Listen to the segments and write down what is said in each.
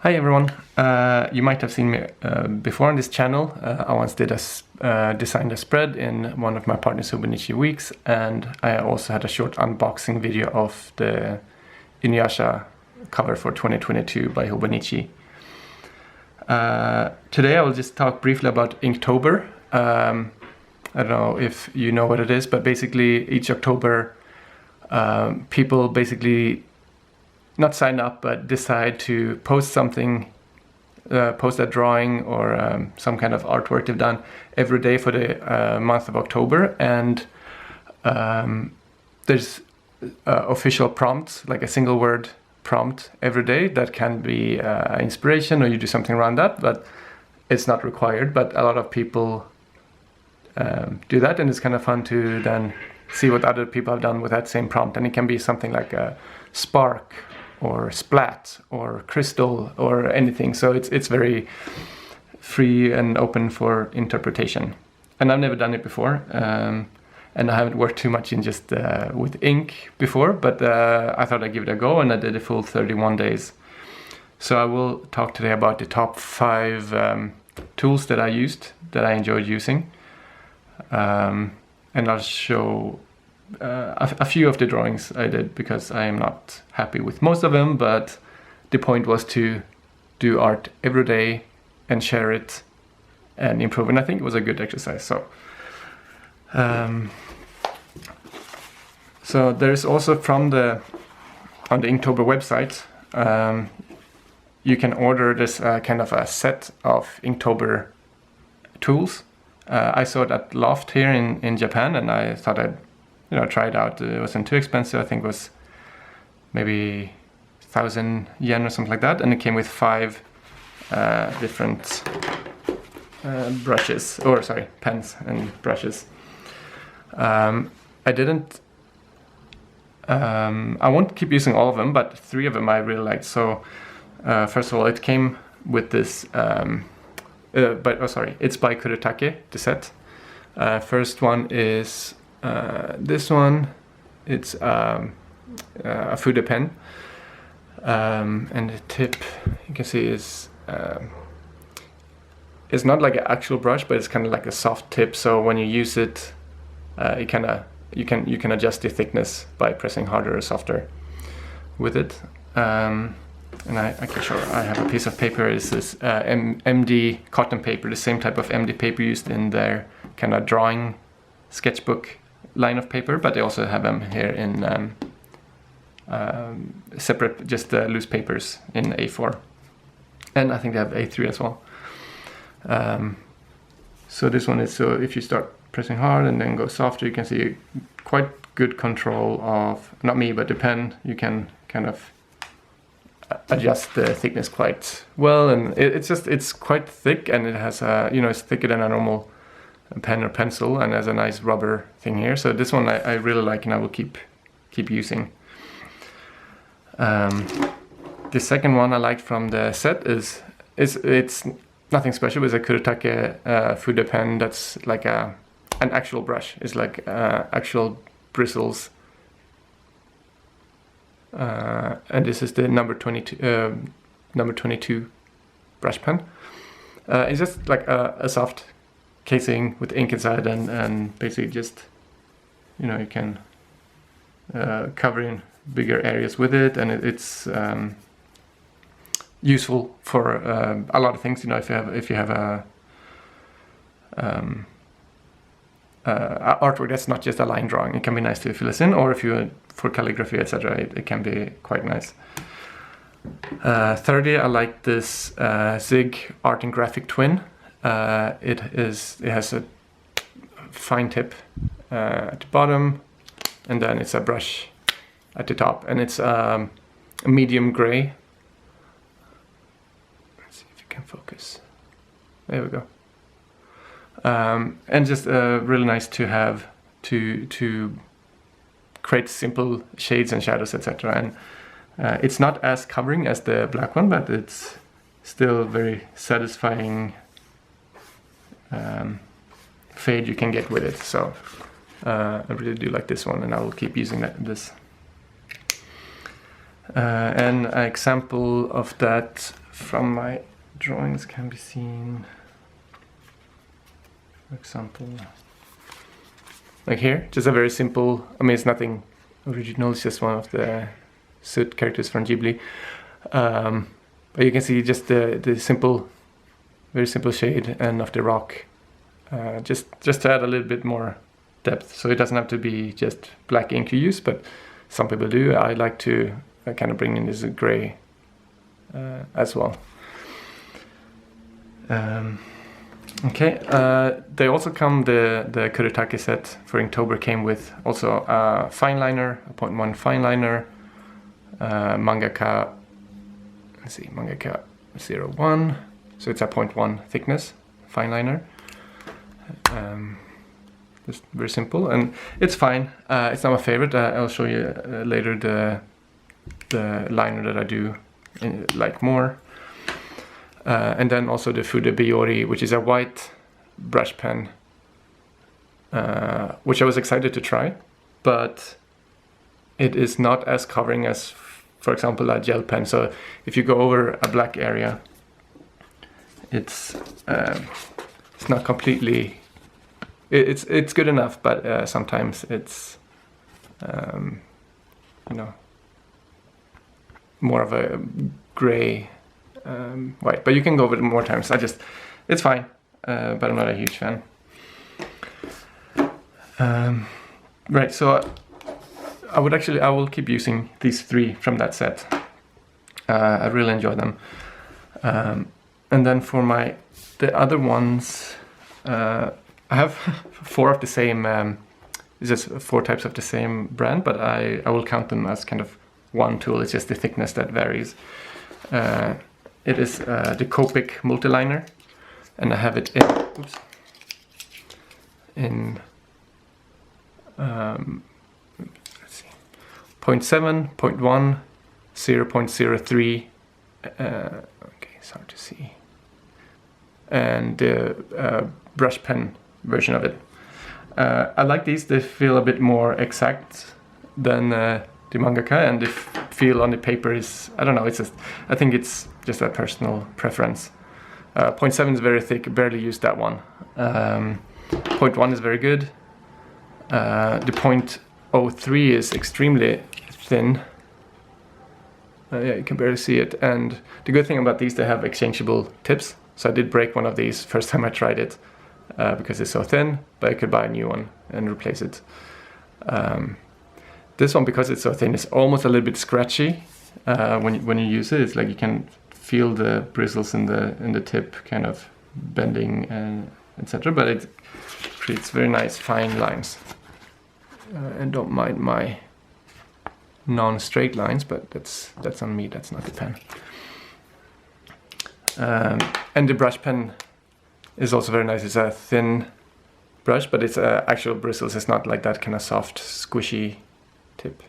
Hi everyone, you might have seen me before on this channel. I once designed a spread in one of my partner's Hobonichi weeks, and I also had a short unboxing video of the Inuyasha cover for 2022 by Hobonichi. Today I will just talk briefly about Inktober. I don't know if you know what it is, but basically each October people basically not sign up, but decide to post something, post a drawing or some kind of artwork they've done every day for the month of October. And there's official prompts, like a single word prompt every day that can be inspiration, or you do something around that, but it's not required. But a lot of people do that, and it's kind of fun to then see what other people have done with that same prompt. And it can be something like a spark or splat or crystal or anything. So it's very free and open for interpretation. And I've never done it before, and I haven't worked too much in just with ink before, but I thought I'd give it a go, and I did a full 31 days. So I will talk today about the top 5 tools that I used, that I enjoyed using, and I'll show a few of the drawings I did, because I am not happy with most of them, but the point was to do art every day and share it and improve, and I think it was a good exercise. So so there's also on the Inktober website, you can order this kind of a set of Inktober tools. I saw it at Loft here in Japan, and I thought I'd try it out. It wasn't too expensive. I think it was maybe 1,000 yen or something like that, and it came with 5 different brushes, or sorry, pens and brushes. I won't keep using all of them, but 3 of them I really liked. So first of all, it came with this, it's by Kuretake, the set. First one is this one. It's a Fude pen, and the tip, you can see, is it's not like an actual brush, but it's kind of like a soft tip. So when you use it, you can adjust the thickness by pressing harder or softer with it. And I can show. I have a piece of paper. It's this MD cotton paper, the same type of MD paper used in their kind of drawing sketchbook line of paper, but they also have them here in separate, just loose papers in A4, and I think they have A3 as well. So this one is, so if you start pressing hard and then go softer, you can see quite good control of, not me, but the pen. You can kind of adjust the thickness quite well, and it's quite thick, and it has it's thicker than a normal pen or pencil, and has a nice rubber thing here. So this one I really like, and I will keep using. The second one I liked from the set is it's nothing special. It's a Kuretake Fude pen that's like an actual brush. It's like actual bristles, and this is the number 22 brush pen. It's just like a soft casing with ink inside, and basically just you can cover in bigger areas with it, and it's useful for a lot of things. If you have a artwork that's not just a line drawing, it can be nice to fill this in, or if you for calligraphy, etc., it can be quite nice. Thirdly, I like this ZIG Art and Graphic Twin. It has a fine tip at the bottom, and then it's a brush at the top, and it's a medium gray. Let's see if you can focus. There we go. And just really nice to have to create simple shades and shadows, etc. And it's not as covering as the black one, but it's still very satisfying fade you can get with it. So I really do like this one, and I will keep using this. An example of that from my drawings can be seen, for example, like here, just a very simple, I mean it's nothing original, it's just one of the suit characters from Ghibli. But you can see just the simple, very simple shade and of the rock, just to add a little bit more depth. So it doesn't have to be just black ink you use, but some people do. I like to kind of bring in this gray as well. Okay, they also come, the Kuretake set for Inktober came with also a fine liner, a 0.1 fine liner, mangaka, let's see, mangaka 01, so it's a 0.1 thickness fine liner. Just very simple, and it's fine. It's not my favorite. I'll show you later the liner that I do like more. And then also the Fude Biori, which is a white brush pen, which I was excited to try, but it is not as covering as, for example, a gel pen. So if you go over a black area, it's not completely. It's good enough, but sometimes it's you know, more of a gray. White, but you can go over it more times. It's fine, but I'm not a huge fan. Right, so I will keep using these three from that set. I really enjoy them. And then for the other ones, I have four of the same. It's just 4 types of the same brand, but I will count them as kind of one tool. It's just the thickness that varies. It is the Copic multiliner, and I have it in let's see, 0.7, 0.1, 0.03. Okay, it's hard to see. And the brush pen version of it. I like these. They feel a bit more exact than the mangaka, and the feel on the paper is, I don't know, I think it's just a personal preference. 0.7 is very thick, barely used that one. 0.1 is very good. The 0.03 is extremely thin. Yeah, you can barely see it. And the good thing about these, they have exchangeable tips. So I did break one of these first time I tried it because it's so thin, but I could buy a new one and replace it. This one, because it's so thin, is almost a little bit scratchy when you use it. It's like you can feel the bristles in the tip kind of bending and etc. But it creates very nice fine lines. And don't mind my non-straight lines, but that's on me. That's not the pen. And the brush pen is also very nice. It's a thin brush, but it's actual bristles. It's not like that kind of soft, squishy tip,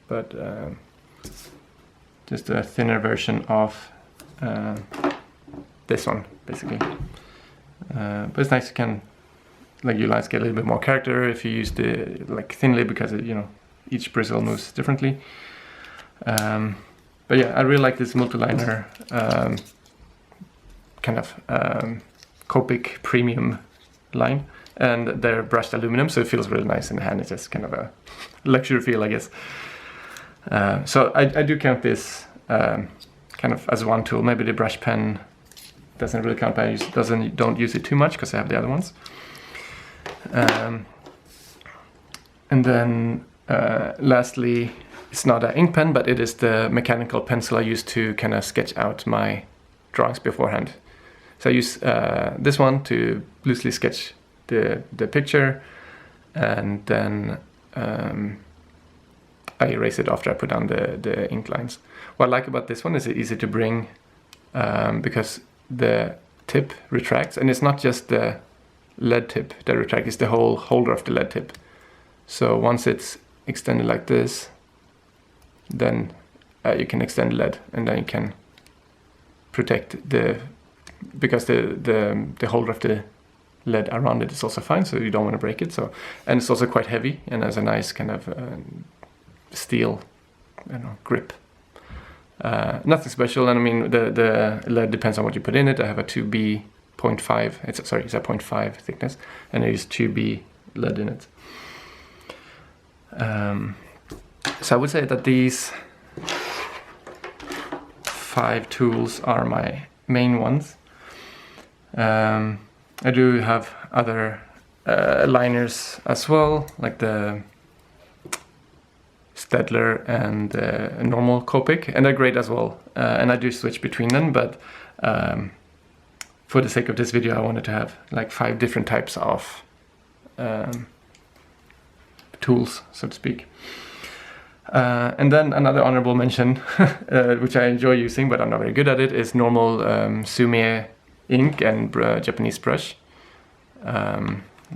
but just a thinner version of this one, basically. But it's nice. You can, like, your lines get a little bit more character if you use the thinly, because it, each bristle moves differently. But yeah, I really like this multiliner kind of Copic premium line, and they're brushed aluminum, so it feels really nice in the hand. It's just kind of a luxury feel, I guess. So I do count this kind of as one tool. Maybe the brush pen doesn't really count, but I don't use it too much because I have the other ones. And then lastly, it's not an ink pen, but it is the mechanical pencil I use to kind of sketch out my drawings beforehand. So I use this one to loosely sketch the picture, and then I erase it after I put down the ink lines. What I like about this one is it's easy to bring because the tip retracts, and it's not just the lead tip that retracts, it's the whole holder of the lead tip. So once it's extended like this, then you can extend the lead, and then you can protect because the holder of the lead around it is also fine, so you don't want to break it. So, and it's also quite heavy and has a nice kind of steel, grip. Nothing special, and I mean the lead depends on what you put in it. I have a 2B.5, it's a 0.5 thickness, and I use 2B lead in it. So I would say that these 5 tools are my main ones. I do have other liners as well, like the Staedtler and normal Copic, and they're great as well. And I do switch between them, but for the sake of this video, I wanted to have like 5 different types of tools, so to speak. And then another honorable mention, which I enjoy using, but I'm not very good at it, is normal Sumie ink and Japanese brush,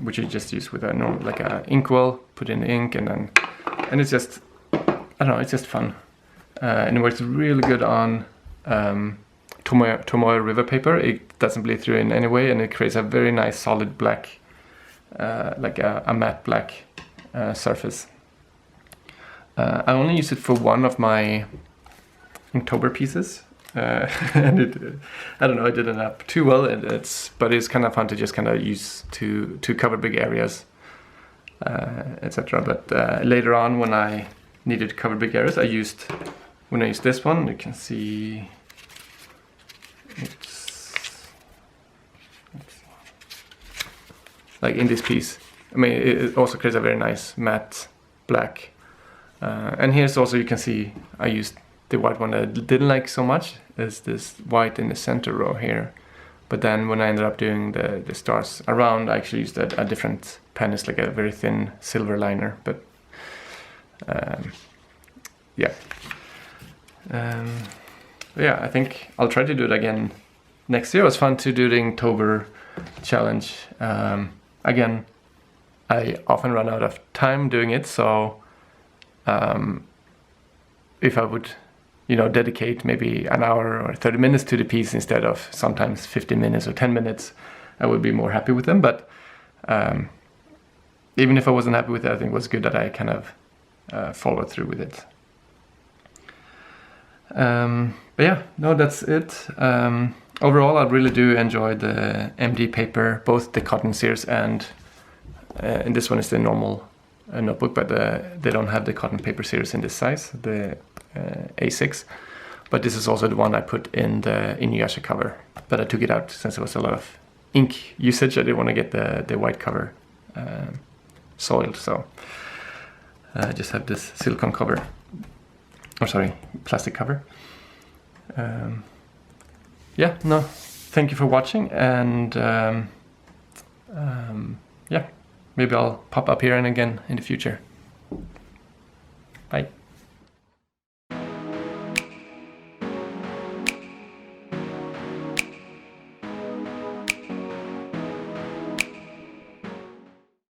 which you just use with a normal, like a inkwell, put in the ink, and it's just, I don't know, it's just fun. And it works really good on Tomoe river paper. It doesn't bleed through in any way, and it creates a very nice solid black, like a matte black surface. I only use it for one of my Inktober pieces, and I don't know, it didn't up too well. But it's kind of fun to just kind of use to cover big areas, etc. But later on, when I needed to cover big areas, when I used this one, you can see it's like in this piece. I mean, it also creates a very nice matte black. And here's also, you can see I used the white one that I didn't like so much, is this white in the center row here. But then when I ended up doing the stars around, I actually used a different pen. It's like a very thin silver liner, but yeah. Yeah, I think I'll try to do it again next year. It was fun to do the Inktober challenge. Again, I often run out of time doing it, so if I would, dedicate maybe an hour or 30 minutes to the piece instead of sometimes 15 minutes or 10 minutes, I would be more happy with them. But even if I wasn't happy with it, I think it was good that I kind of followed through with it. But yeah, no, that's it. Overall, I really do enjoy the MD paper, both the cotton series and this one is the normal notebook, but they don't have the cotton paper series in this size, the A6. But this is also the one I put in the Inuyasha cover, but I took it out since there was a lot of ink usage. I didn't want to get the white cover soiled, so I just have this silicone cover, or sorry, plastic cover. Yeah, no, thank you for watching, and yeah, maybe I'll pop up here and again in the future. Bye.